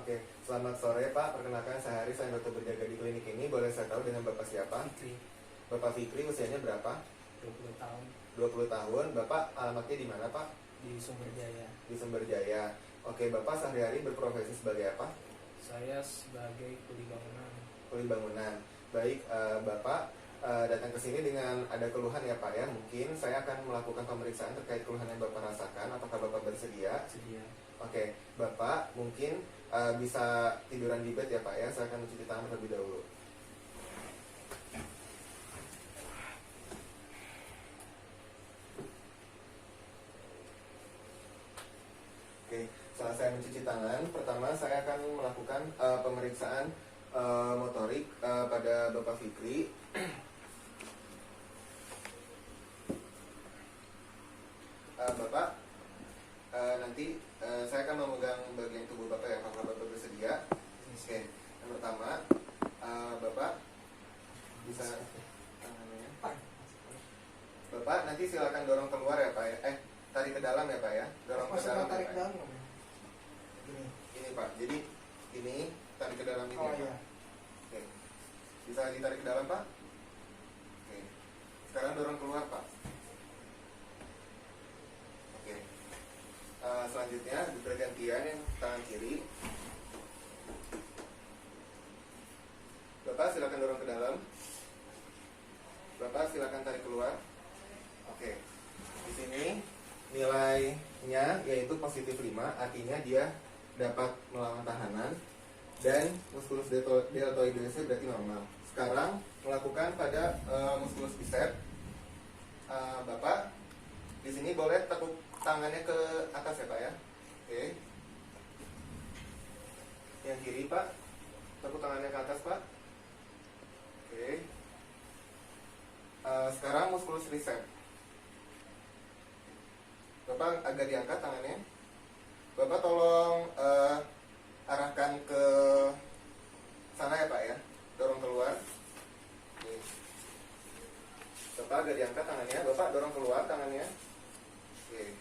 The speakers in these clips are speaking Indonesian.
Oke, selamat sore Pak. Perkenalkan saya Haris, saya dokter berjaga di klinik ini. Boleh saya tahu dengan Bapak siapa? Fikri, Bapak Fikri, usianya berapa? 20 tahun, 20 tahun. Bapak alamatnya di mana Pak? di Sumberjaya. Di Sumberjaya. Oke, Bapak sehari-hari berprofesi sebagai apa? Saya sebagai kuli bangunan. Kuli bangunan. Baik, Bapak datang ke sini dengan ada keluhan ya Pak ya. Mungkin saya akan melakukan pemeriksaan terkait keluhan yang Bapak rasakan. Apakah Bapak bersedia? Sedia. Oke, Bapak mungkin bisa tiduran di bed ya Pak ya. Saya akan mencuci tangan terlebih dahulu. Oke, setelah saya mencuci tangan, pertama saya akan melakukan pemeriksaan motorik pada Bapak Fikri. Bapak, nanti saya akan memegang bagian tubuh Bapak ya, apakah Bapak bersedia? Oke, yang pertama, Bapak bisa Bapak nanti silakan dorong keluar ya Pak ya. Tarik ke dalam ya Pak ya. Dorong ke dalam. Tarik ya, Pak. dalam. Gini. Ini Pak. Jadi ini tarik ke dalam ini. Oh ya, Pak. iya. Oke. Bisa ditarik ke dalam Pak? Oke. Sekarang dorong keluar Pak. Oke. Selanjutnya bergantian yang tangan kiri. Bapak silakan dorong ke dalam. Bapak silakan tarik keluar. Oke. Di sini nilainya yaitu positif 5, artinya dia dapat melawan tahanan dan muskulus deltoidesnya berarti normal. Sekarang melakukan pada muskulus bicep. Bapak di sini boleh tekuk tangannya ke atas ya Pak ya. Oke. Yang kiri Pak, tekuk tangannya ke atas Pak. Oke. Sekarang muskulus tricep. Bapak agak diangkat tangannya. Bapak tolong arahkan ke sana ya Pak ya. Dorong keluar. Nih. Bapak agak diangkat tangannya. Bapak dorong keluar tangannya. Oke.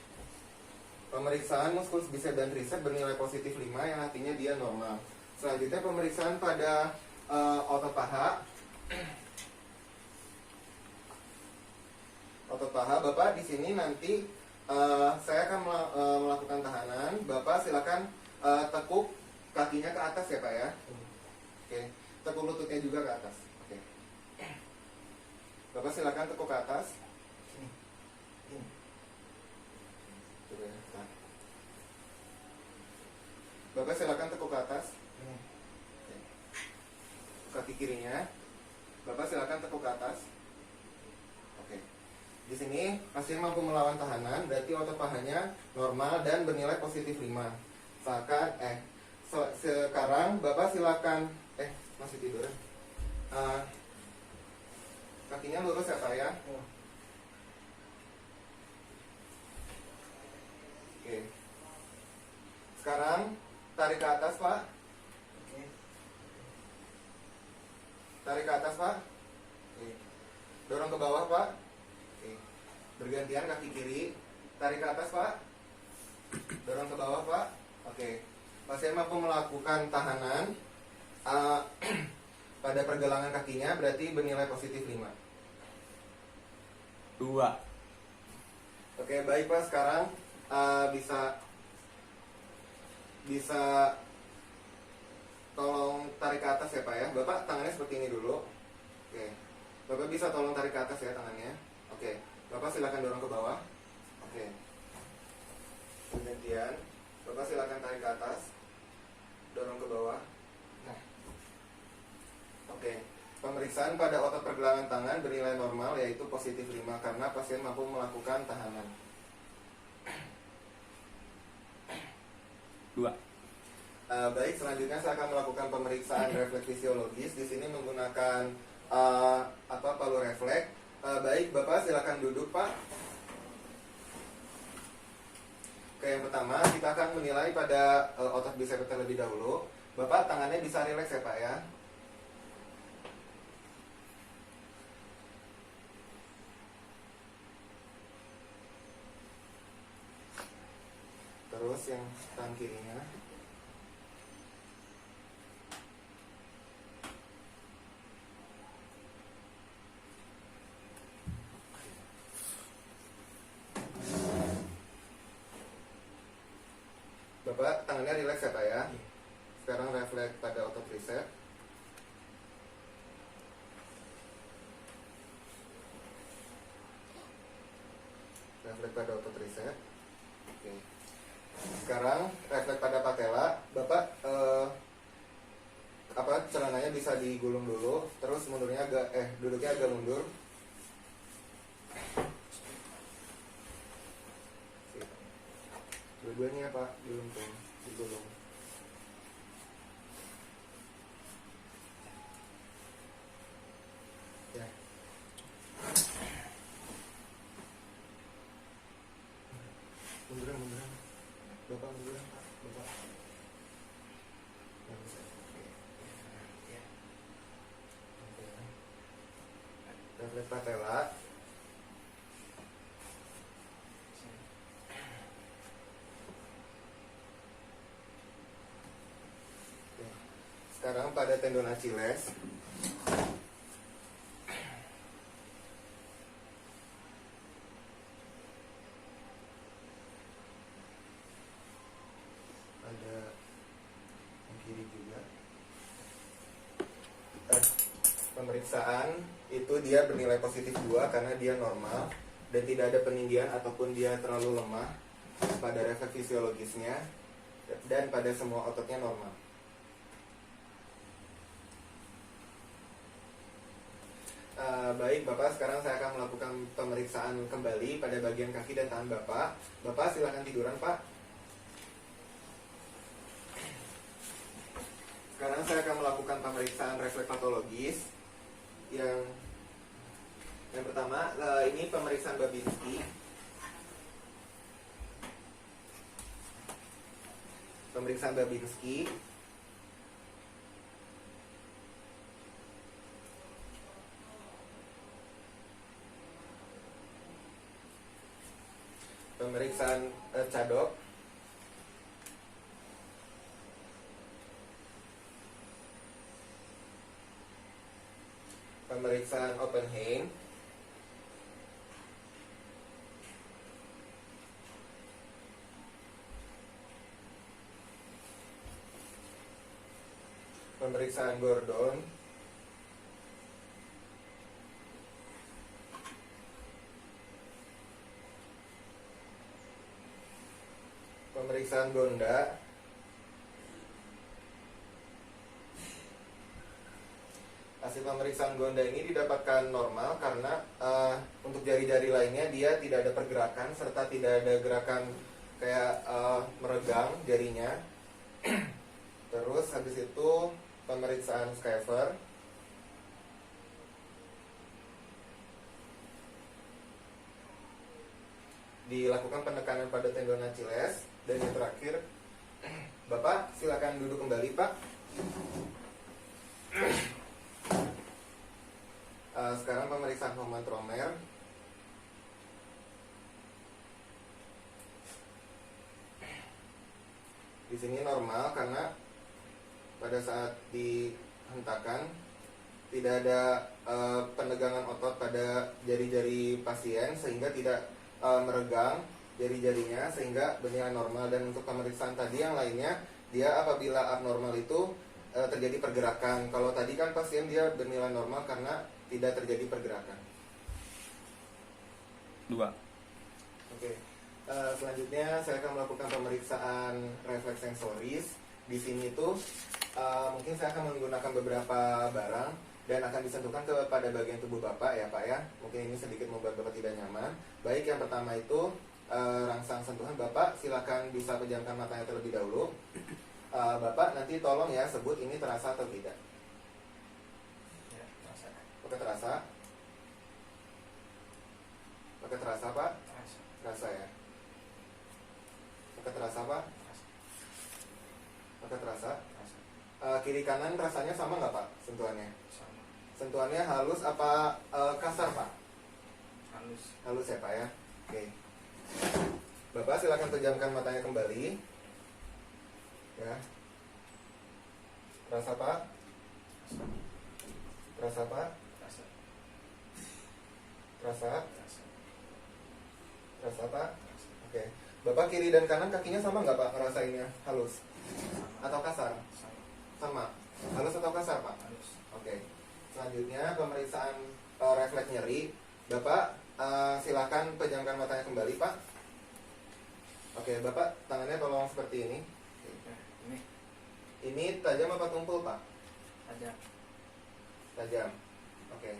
Pemeriksaan muskulus bicep dan tricep bernilai positif 5 yang artinya dia normal. Selanjutnya pemeriksaan pada otot paha. Otot paha, Bapak di sini nanti saya akan melakukan tahanan. Bapak silakan tekuk kakinya ke atas ya Pak ya. Oke, tekuk lututnya juga ke atas. Oke. Bapak silakan tekuk ke atas. Sini. Gini. Coba ya. Nah. Bapak silakan tekuk ke atas. Gini. Oke. Kaki kirinya. Bapak silakan tekuk ke atas. Oke. Di sini pasien mampu melawan tahanan, berarti otot pahanya normal dan bernilai positif 5. Sekarang Bapak silakan masih tidur. Kakinya lurus ya Pak ya. Oh. Oke. Sekarang tarik ke atas Pak. Oke. Tarik ke atas Pak. Oke. Dorong ke bawah Pak. Oke. Bergantian kaki kiri. Tarik ke atas Pak. Dorong ke bawah Pak. Oke. Pasien mampu melakukan tahanan pada pergelangan kakinya, berarti bernilai positif 5. 2. Oke, baik Pak. Sekarang bisa tolong tarik ke atas ya Pak ya. Bapak tangannya seperti ini dulu. Oke. Bapak bisa tolong tarik ke atas ya tangannya. Oke. Bapak silakan dorong ke bawah. Oke. Kemudian Bapak silakan tarik ke atas. Dorong ke bawah. Nah. Oke. Pemeriksaan pada otot pergelangan tangan bernilai normal yaitu positif 5 karena pasien mampu melakukan tahanan. 2. Baik, selanjutnya saya akan melakukan pemeriksaan refleks fisiologis. Di sini menggunakan palu refleks. Baik, Bapak silakan duduk, Pak. Oke, yang pertama kita akan menilai pada otot bicep terlebih dahulu. Bapak tangannya bisa rileks ya, Pak ya. Terus yang tangan kirinya. Bapak tangannya rileks ya Pak ya. Iya. Sekarang refleks pada otot tricep. Refleks pada otot tricep. Oke. Sekarang refleks pada patella. Bapak celananya bisa digulung dulu, terus mundurnya agak duduknya agak mundur. Sip. Dua-duanya Pak, digulung. Ya. Munduran. Bapak munduran Pak. Bapak. Nggak bisa. Oke. Ya. Refleks patella. Oke. Sekarang pada tendon Achilles. Ada yang kiri juga. Pemeriksaan itu dia bernilai positif 2 karena dia normal dan tidak ada peninggian ataupun dia terlalu lemah pada refleks fisiologisnya dan pada semua ototnya normal. Baik Bapak, sekarang saya akan melakukan pemeriksaan kembali pada bagian kaki dan tangan Bapak. Bapak silakan tiduran Pak. Sekarang saya akan melakukan pemeriksaan refleks patologis. Yang pertama, ini pemeriksaan Babinski. Pemeriksaan Babinski. Pemeriksaan Cadok. Pemeriksaan Oppenheim. Pemeriksaan Gordon. Pemeriksaan Gonda. Hasil pemeriksaan Gonda ini didapatkan normal karena untuk jari-jari lainnya dia tidak ada pergerakan serta tidak ada gerakan kayak meregang jarinya. Terus habis itu pemeriksaan Schaefer. Dilakukan penekanan pada tendon Achilles. Dan yang terakhir, Bapak silakan duduk kembali Pak. Sekarang pemeriksaan Hohmann Trommer. Di sini normal karena pada saat dihentakan tidak ada penegangan otot pada jari-jari pasien sehingga tidak meregang jari-jarinya sehingga bernilai normal. Dan untuk pemeriksaan tadi yang lainnya, dia apabila abnormal itu terjadi pergerakan. Kalau tadi kan pasien dia bernilai normal karena tidak terjadi pergerakan. 2. Oke. Selanjutnya saya akan melakukan pemeriksaan refleks sensoris. Di sini tuh mungkin saya akan menggunakan beberapa barang dan akan disentuhkan kepada bagian tubuh Bapak ya Pak ya. Mungkin ini sedikit membuat Bapak tidak nyaman. Baik, yang pertama itu rangsang sentuhan. Bapak silakan bisa pejamkan matanya terlebih dahulu. Bapak nanti tolong ya sebut ini terasa atau tidak. Ya, terasa. Apakah terasa? Apakah terasa Pak? Terasa. Terasa ya. Apakah terasa Pak? Terasa. Apakah terasa? Terasa. Kiri kanan rasanya sama nggak Pak sentuhannya? Sama. Sentuhannya halus apa kasar Pak? Halus. Halus ya Pak ya. Oke. Bapak silakan pejamkan matanya kembali. Ya. Terasa Pak? Terasa Pak? Terasa. Terasa? Terasa. Terasa Pak? Terasa. Oke. Bapak kiri dan kanan kakinya sama nggak Pak ngerasainnya? Halus Sama. atau kasar? Sama. Sama. Halus atau kasar Pak? Halus. Oke. Selanjutnya pemeriksaan refleks nyeri. Bapak silakan pejamkan matanya kembali Pak. Oke, Bapak tangannya tolong seperti ini. Nah, ini Ini tajam apa tumpul Pak? aja Tajam. Oke.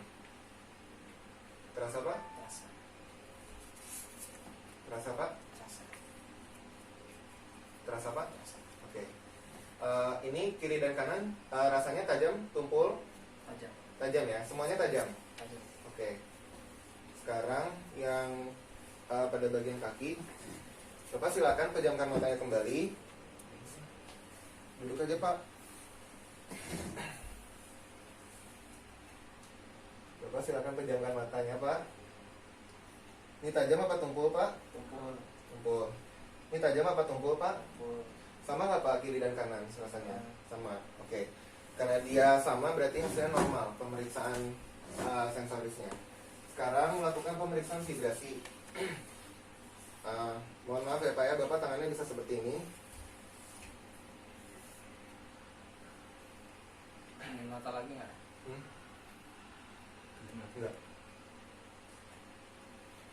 Terasa Pak? rasa. Terasa Pak? Rasa. Terasa Pak? Rasa. Oke. Ini kiri dan kanan rasanya tajam, tumpul, Aja. tajam ya. Semuanya tajam. Aja. Oke. Sekarang yang pada bagian kaki, Bapak silakan pejamkan matanya kembali. Duduk aja Pak. Bapak silakan pejamkan matanya Pak. Ini tajam apa tumpul Pak? Tumpul. Tumpul. Ini tajam apa tumpul Pak? Tumpul. Sama nggak Pak kiri dan kanan rasanya? Ya. Sama. Oke. Karena dia sama berarti hasilnya normal pemeriksaan sensorisnya. Sekarang melakukan pemeriksaan vibrasi. Mohon maaf ya Pak ya, Bapak tangannya bisa seperti ini. Ini mata lagi nggak? Enggak.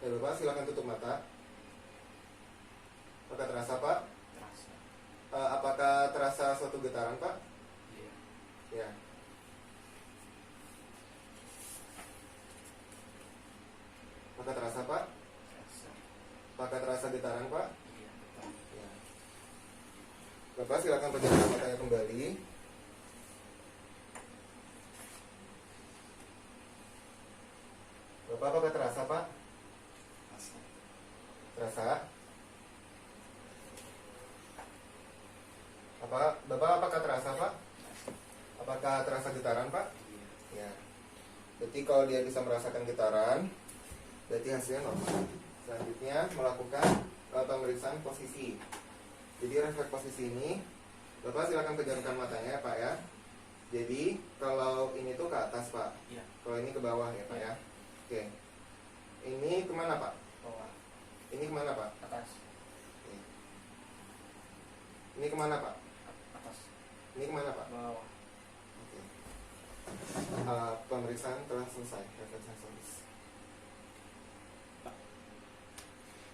Ya Bapak silakan tutup mata. Apakah terasa Pak? Terasa. Apakah terasa suatu getaran Pak? Iya. Ya. Apakah terasa Pak? Terasa. Apakah terasa getaran Pak? Iya. Betul. Ya. Bapak silakan pejamkan matanya kembali. Bapak apakah terasa Pak? Rasa. Terasa? Bapak apakah terasa Pak? Apakah terasa getaran Pak? Iya. Ya. Berarti kalau dia bisa merasakan getaran, berarti hasilnya normal. Selanjutnya melakukan pemeriksaan posisi. Jadi refleks posisi ini, Bapak silakan pejamkan matanya ya Pak ya. Jadi kalau ini tuh ke atas Pak, Iya. kalau ini ke bawah ya Pak ya. Oke. Ini kemana Pak? Bawah. Ini kemana Pak? Atas. Oke. Ini kemana Pak? Atas. Ini kemana Pak? Bawah. Oke. Pemeriksaan telah selesai. Refleks sensoris.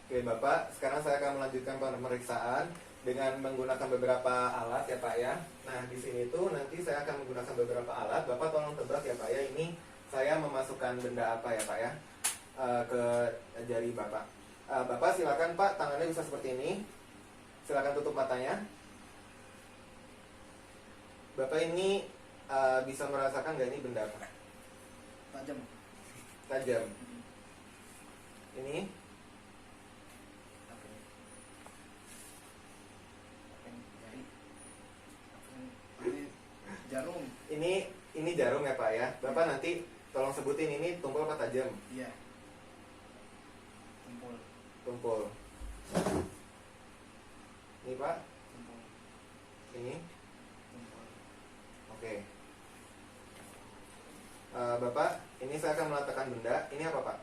Oke Bapak, sekarang saya akan melanjutkan pemeriksaan dengan menggunakan beberapa alat ya Pak ya. Nah di sini tuh nanti saya akan menggunakan beberapa alat. Bapak tolong tebak ya Pak ya. Ini saya memasukkan benda apa ya Pak ya ke jari Bapak. Bapak silakan Pak, tangannya bisa seperti ini. Silakan tutup matanya. Bapak ini bisa merasakan nggak ini benda apa? Tajam. Tajam. Ini Apa ini? Apa ini? Jari. Apa ini? Ini jarum. ini jarum ya Pak ya. Bapak nanti tolong sebutin ini tumpul apa tajam? Iya. Tumpul. Tumpul. Ini Pak, Tumpul. ini. Tumpul. Oke. Bapak, ini saya akan meletakkan benda. Ini apa Pak?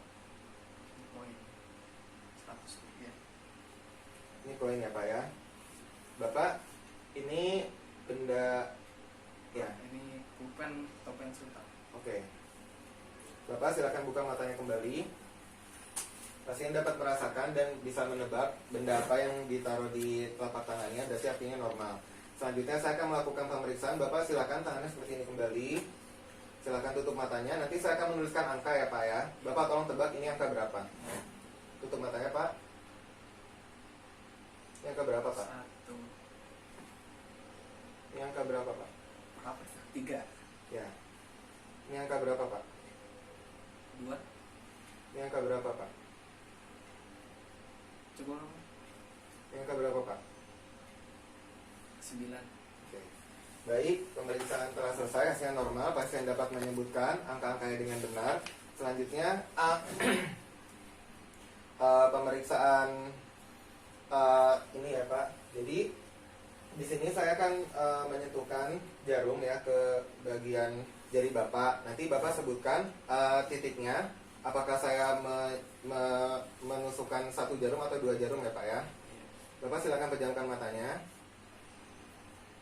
Koin. 100 rupiah. Ini koin ya Pak ya. Bapak, ini benda ya. Ini pulpen atau pensil tak? Oke. Bapak silakan buka matanya kembali. Pasien dapat merasakan dan bisa menebak benda apa yang ditaruh di telapak tangannya, berarti artinya normal. Selanjutnya saya akan melakukan pemeriksaan. Bapak silakan tangannya seperti ini kembali. Silakan tutup matanya. Nanti saya akan menuliskan angka ya Pak ya. Bapak tolong tebak ini angka berapa. Tutup matanya Pak. Ini angka berapa Pak? 1. Ini angka berapa Pak? Apa? 3. Ya. Ini angka berapa Pak? 2. Ini angka berapa Pak? Coba. Ini angka berapa Pak? 9. Oke. Baik, pemeriksaan telah selesai, hasilnya normal, pasien dapat menyebutkan angka-angkanya dengan benar. Selanjutnya pemeriksaan ini ya Pak. Jadi di sini saya akan menyentuhkan jarum ya ke bagian jari Bapak. Nanti Bapak sebutkan titiknya. Apakah saya menusukkan 1 jarum atau 2 jarum ya Pak ya? Bapak silakan pejamkan matanya.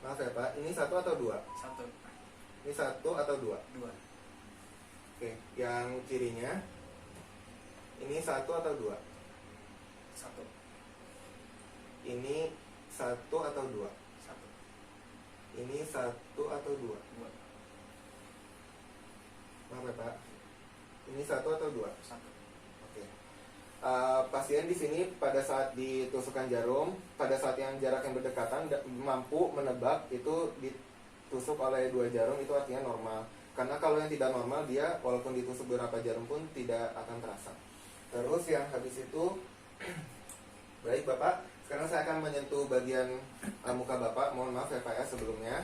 Maaf ya Pak, ini 1 atau 2? 1. Ini 1 atau 2? 2. Oke, yang kirinya ini 1 atau 2? 1. Ini 1 atau 2? 1. Ini 1 atau 2? 2. Maaf ya Pak, ini 1 atau 2? 1. Oke. Pasien di sini pada saat ditusukkan jarum, pada saat yang jarak yang berdekatan mampu menebak itu ditusuk oleh 2 jarum, itu artinya normal. Karena kalau yang tidak normal dia walaupun ditusuk beberapa jarum pun tidak akan terasa. Terus yang habis itu baik Bapak, sekarang saya akan menyentuh bagian muka Bapak. Mohon maaf ya Pak ya sebelumnya.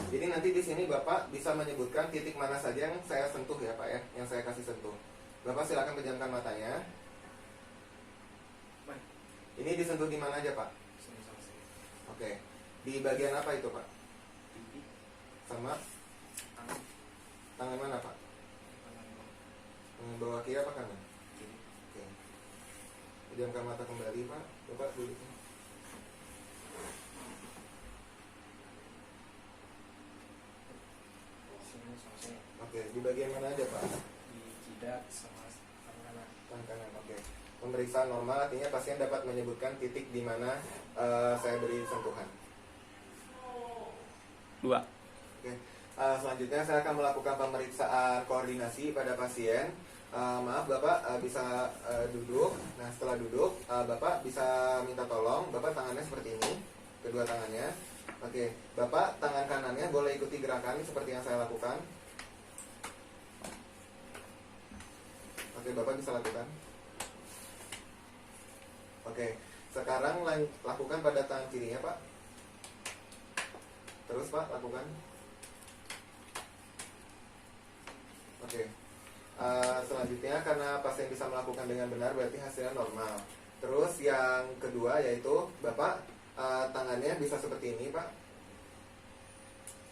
Jadi nanti di sini Bapak bisa menyebutkan titik mana saja yang saya sentuh ya Pak ya, yang saya kasih sentuh. Bapak silakan pejamkan matanya. Baik. Ini disentuh di mana aja Pak? Sini sama sini. Oke. Di bagian apa itu Pak? Pipi. Sama Tangan. tangan mana Pak? Tangan Bawah kiri apa kanan? kiri. Oke. Pejamkan mata kembali Pak. Bapak duduk. Sini sama sini. Oke. Di bagian mana aja Pak? Di jidat sama tangan kanan. Tangan kanan. Oke. Pemeriksaan normal artinya pasien dapat menyebutkan titik di mana saya beri sentuhan. 2. Oke. Selanjutnya saya akan melakukan pemeriksaan koordinasi pada pasien. Maaf Bapak bisa duduk. Nah setelah duduk Bapak bisa minta tolong Bapak tangannya seperti ini, kedua tangannya. Oke, Bapak tangan kanannya boleh ikuti gerakan seperti yang saya lakukan. Oke, Bapak bisa lakukan. Oke, sekarang lakukan pada tangan kirinya Pak. Terus Pak, lakukan. Oke. Selanjutnya karena pasien bisa melakukan dengan benar berarti hasilnya normal. Terus yang kedua yaitu Bapak tangannya bisa seperti ini Pak.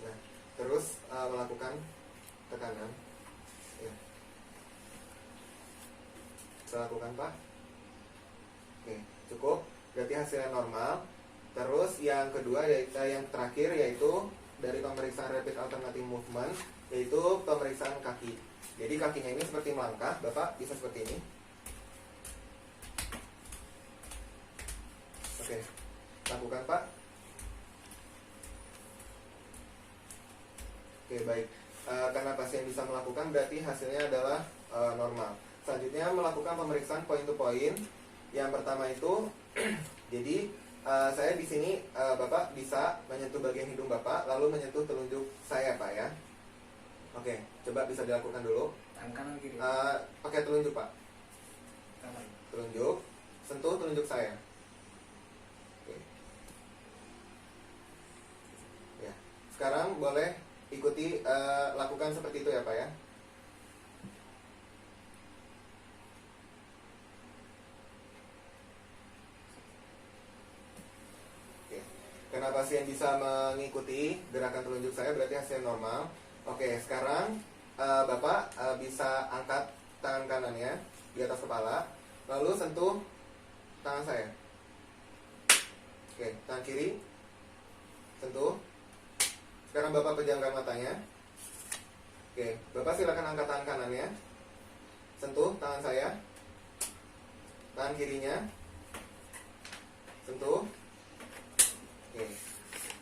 Nah, terus melakukan tekanan. Ya. Bisa lakukan Pak. Oke, cukup. Berarti hasilnya normal. Terus yang kedua yaitu yang terakhir yaitu dari pemeriksaan rapid alternating movement yaitu pemeriksaan kaki. Jadi kakinya ini seperti melangkah, Bapak bisa seperti ini. Oke, lakukan Pak. Oke, baik. Karena pasien bisa melakukan berarti hasilnya adalah normal. Selanjutnya melakukan pemeriksaan point to point. Yang pertama itu, jadi saya di sini Bapak bisa menyentuh bagian hidung Bapak, lalu menyentuh telunjuk saya Pak ya. Oke, coba bisa dilakukan dulu. Tangan kanan kiri. Pakai telunjuk Pak. Kanan. Telunjuk, sentuh telunjuk saya. Oke. Ya, sekarang boleh ikuti lakukan seperti itu ya Pak ya. Oke. Karena pasien bisa mengikuti gerakan telunjuk saya berarti hasil normal. Oke, sekarang Bapak bisa angkat tangan kanannya di atas kepala, lalu sentuh tangan saya. Oke, tangan kiri, sentuh. Sekarang Bapak pejamkan matanya. Oke, Bapak silakan angkat tangan kanannya, sentuh tangan saya, tangan kirinya, sentuh. Oke,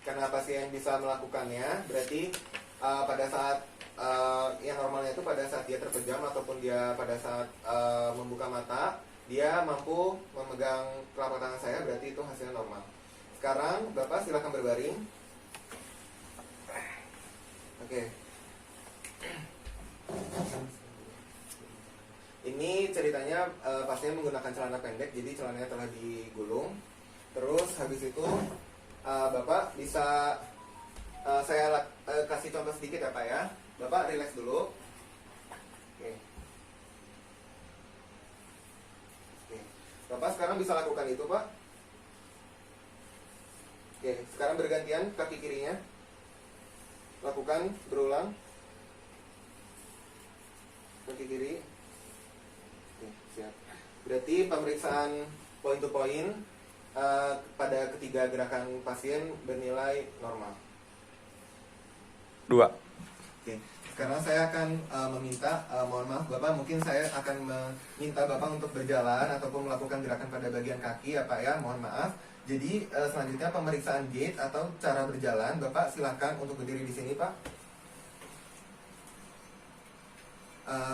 karena pasien bisa melakukannya, berarti pada saat yang normalnya itu pada saat dia terpejam ataupun dia pada saat membuka mata dia mampu memegang telapak tangan saya, berarti itu hasilnya normal. Sekarang Bapak silakan berbaring. Oke. Ini ceritanya pasien menggunakan celana pendek, jadi celananya telah digulung. Terus habis itu Bapak bisa saya kasih contoh sedikit ya Pak ya. Bapak relax dulu. Oke. Oke. Bapak sekarang bisa lakukan itu Pak. Oke, sekarang bergantian kaki kirinya. Lakukan berulang. Kaki kiri. Oke, siap. Berarti pemeriksaan point to point pada ketiga gerakan pasien bernilai normal. 2. Oke, sekarang saya akan meminta, mohon maaf Bapak, mungkin saya akan meminta Bapak untuk berjalan ataupun melakukan gerakan pada bagian kaki ya Pak ya, mohon maaf. Jadi selanjutnya pemeriksaan gait atau cara berjalan, Bapak silakan untuk berdiri di sini Pak.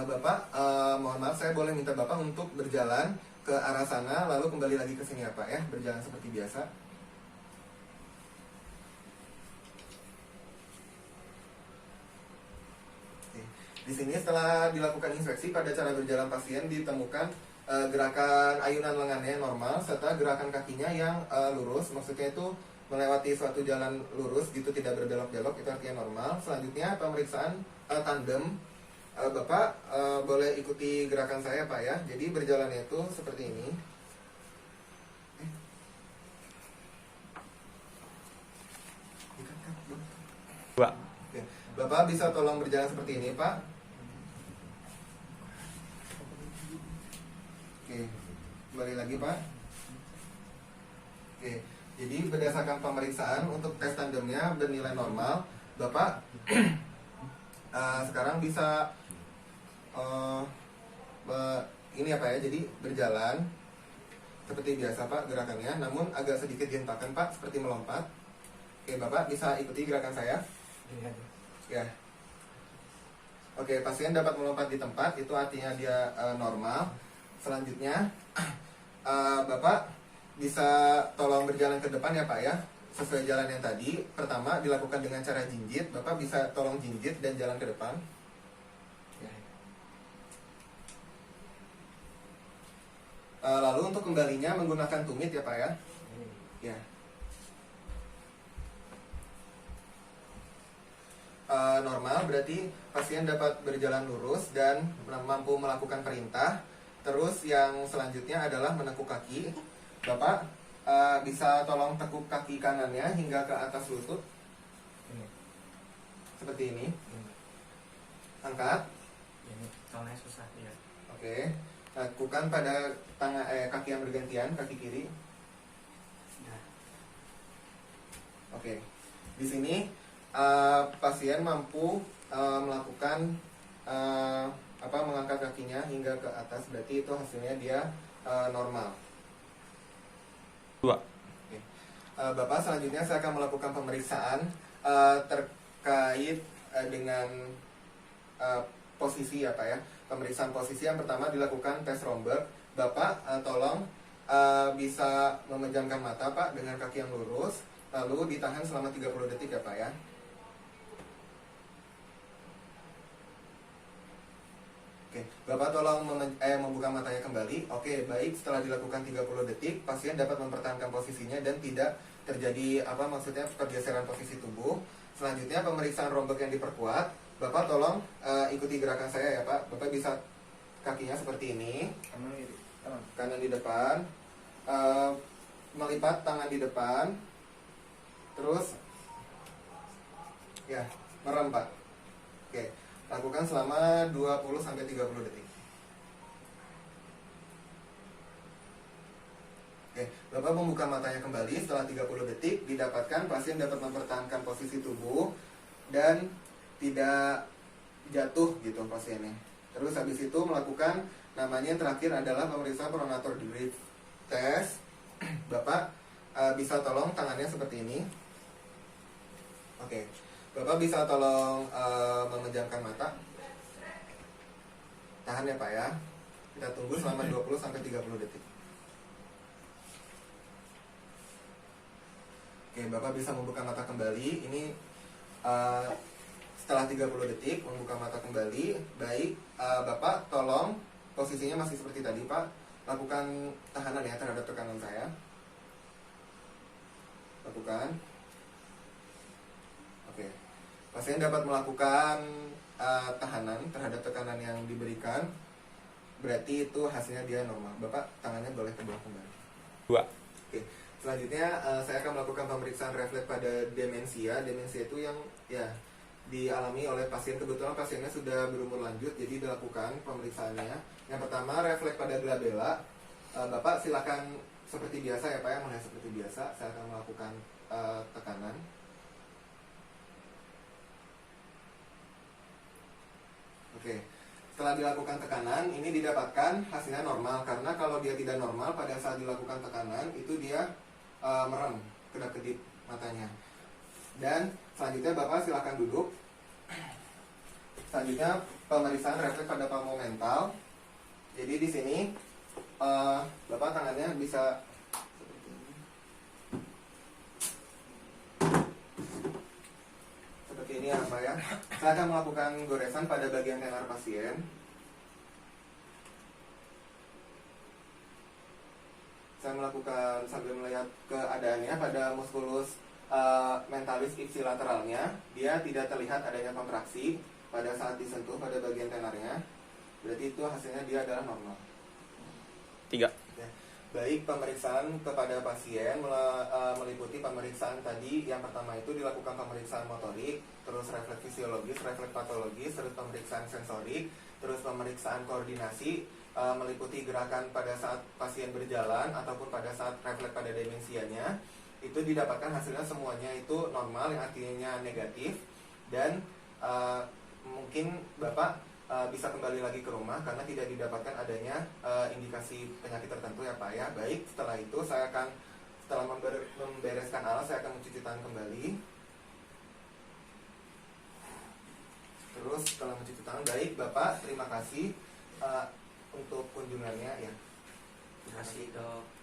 Bapak, mohon maaf saya boleh minta Bapak untuk berjalan ke arah sana lalu kembali lagi ke sini ya Pak ya, berjalan seperti biasa. Oke. Di sini setelah dilakukan inspeksi pada cara berjalan pasien ditemukan gerakan ayunan lengannya normal serta gerakan kakinya yang lurus, maksudnya itu melewati suatu jalan lurus gitu, tidak berbelok-belok, itu artinya normal. Selanjutnya pemeriksaan tandem. Bapak boleh ikuti gerakan saya Pak ya. Jadi berjalannya itu seperti ini. Dua. Oke. Bapak bisa tolong berjalan seperti ini Pak. Oke, kembali lagi Pak. Oke, jadi berdasarkan pemeriksaan untuk tes tandemnya bernilai normal. Bapak sekarang bisa ini apa ya, jadi berjalan seperti biasa Pak gerakannya, namun agak sedikit dihentakan Pak, seperti melompat. Oke, Bapak bisa ikuti gerakan saya ya. Oke, pasien dapat melompat di tempat, itu artinya dia normal. Selanjutnya Bapak bisa tolong berjalan ke depan ya Pak ya, sesuai jalan yang tadi. Pertama dilakukan dengan cara jinjit, Bapak bisa tolong jinjit dan jalan ke depan. Lalu untuk kembalinya menggunakan tumit ya Pak ya. Ya. Normal berarti pasien dapat berjalan lurus dan mampu melakukan perintah. Terus yang selanjutnya adalah menekuk kaki. Bapak bisa tolong tekuk kaki kanannya hingga ke atas lutut. Seperti ini. Angkat. Ini soalnya susah ya. Oke. Lakukan pada tangan kaki yang bergantian, kaki kiri. Oke. Di sini pasien mampu melakukan mengangkat kakinya hingga ke atas, berarti itu hasilnya dia normal. 2. Oke. Bapak, selanjutnya saya akan melakukan pemeriksaan terkait dengan posisi ya Pak ya. Pemeriksaan posisi yang pertama dilakukan tes Romberg. Bapak tolong bisa memejamkan mata Pak dengan kaki yang lurus, lalu ditahan selama 30 detik ya Pak ya. Oke, Bapak tolong membuka matanya kembali. Oke, baik, setelah dilakukan 30 detik, pasien dapat mempertahankan posisinya dan tidak terjadi maksudnya pergeseran posisi tubuh. Selanjutnya pemeriksaan Romberg yang diperkuat. Bapak tolong ikuti gerakan saya ya Pak. Bapak bisa kakinya seperti ini, kanan di depan, melipat tangan di depan, terus ya merem Pak. Oke, lakukan selama 20-30 detik. Oke, Bapak membuka matanya kembali setelah 30 detik. Didapatkan pasien dapat mempertahankan posisi tubuh dan tidak jatuh gitu pasiennya. Terus habis itu melakukan namanya yang terakhir adalah pemeriksaan pronator drift test. Bapak bisa tolong tangannya seperti ini. Oke, Bapak bisa tolong memejamkan mata. Tahan ya Pak ya. Kita tunggu selama 20-30 detik. Oke, Bapak bisa membuka mata kembali. Ini setelah 30 detik membuka mata kembali. Baik, Bapak tolong posisinya masih seperti tadi Pak. Lakukan tahanan ya terhadap tekanan saya. Lakukan. Oke. Pasien dapat melakukan tahanan terhadap tekanan yang diberikan. Berarti itu hasilnya dia normal. Bapak tangannya boleh ke bawah kembali. 2. Oke. Selanjutnya saya akan melakukan pemeriksaan refleks pada demensia. Demensia itu yang ya dialami oleh pasien, kebetulan pasiennya sudah berumur lanjut, jadi dilakukan pemeriksaannya. Yang pertama refleks pada glabella. Bapak silakan seperti biasa ya Pak ya, melihat seperti biasa, saya akan melakukan tekanan. Oke, setelah dilakukan tekanan, ini didapatkan hasilnya normal. Karena kalau dia tidak normal pada saat dilakukan tekanan, itu dia merem, kedap-kedip matanya. Dan selanjutnya Bapak silakan duduk. Selanjutnya pemeriksaan refleks pada pamo mental. Jadi di sini Bapak tangannya bisa seperti ini ya Pak ya. Saya akan melakukan goresan pada bagian tenar pasien. Saya melakukan sambil melihat keadaannya pada muskulus mentalis ipsilateralnya. Dia tidak terlihat adanya kontraksi pada saat disentuh pada bagian tenarnya. Berarti itu hasilnya dia adalah normal. 3. Ya. Baik, pemeriksaan kepada pasien meliputi pemeriksaan tadi. Yang pertama itu dilakukan pemeriksaan motorik, terus refleks fisiologis, refleks patologis, terus pemeriksaan sensorik, terus pemeriksaan koordinasi, meliputi gerakan pada saat pasien berjalan ataupun pada saat refleks pada demensianya. Itu didapatkan hasilnya semuanya itu normal, yang artinya negatif. Dan mungkin Bapak bisa kembali lagi ke rumah karena tidak didapatkan adanya indikasi penyakit tertentu ya Pak ya. Baik, setelah itu saya akan, setelah membereskan alat, saya akan mencuci tangan kembali. Terus setelah mencuci tangan, baik Bapak, terima kasih untuk kunjungannya ya. Terima kasih dok.